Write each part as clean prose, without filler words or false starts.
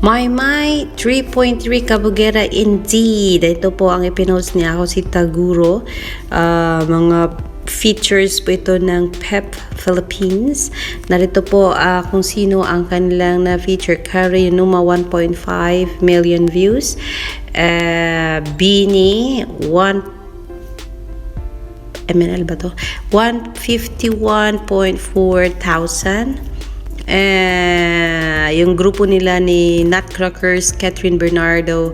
My 3.3 kabugera indeed. Ito po ang ipinost niya ako si Taguro. Mga features po ito ng PEP Philippines. Narito po kung sino ang kanilang na feature. Kari Numa 1.5 million views. Bini 1 MNL ba to? 151.4 thousand. Yung grupo nila ni Nutcrackers, Catherine Bernardo,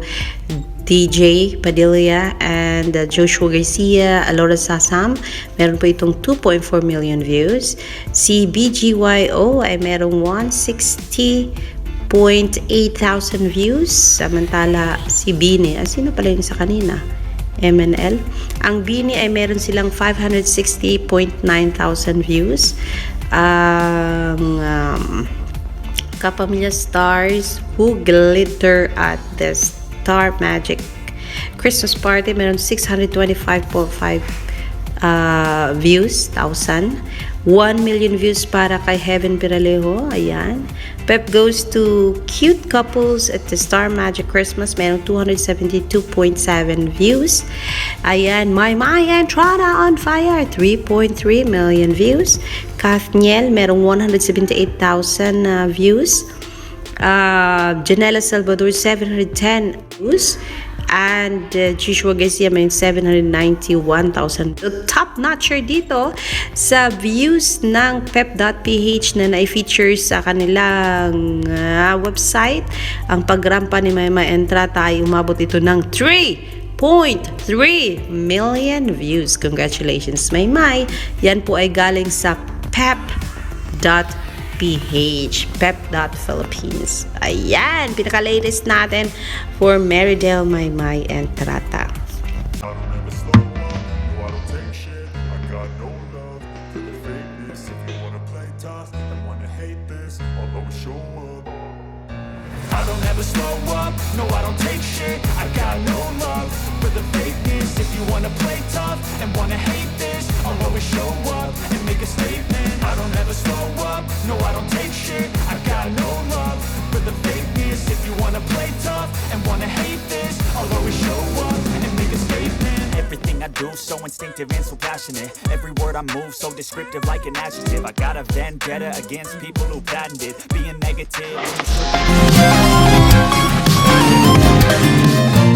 DJ Padilla, and Joshua Garcia, Alora Sasam, meron po itong 2.4 million views. Si BGYO ay merong 160.8 thousand views. Samantala si Bini, sino pala yung sa kanina? MNL. Ang Bini ay meron silang 560.9 thousand views. Kapamilya Stars Who Glitter at the Star Magic Christmas Party, meron 625.5 views, 1,000. 1 million views para kay Heaven Piralejo. Ayan. Pep goes to Cute Couples at the Star Magic Christmas. Meron 272.7 views. Ayan. My Entrada on Fire. 3.3 million views. Kathniel, merong 178,000 views. Janela Salvador, 710 views. And Joshua Garcia may 791,000. So, top-notcher dito sa views ng pep.ph na na-feature sa kanilang website. Ang pagrampa ni Mayma Entrata ay umabot ito ng 3.3 million views. Congratulations, Maymay. Yan po ay galing sa pep.ph, pep.philippines. Ayan, pinaka-latest natin for Meridel Maymay Entrata. I don't ever slow up, no I don't take shit. I got no love for the fakeness. If you wanna play tough and wanna hate this, I'll always show up and make a statement. I don't ever slow up, no I don't take shit. I got no love for the fakeness. If you wanna play tough and wanna hate this, I'll always show up and make a statement. Everything I do so instinctive and so passionate. Every word I move so descriptive like an adjective. I got a vendetta against people who patented being negative.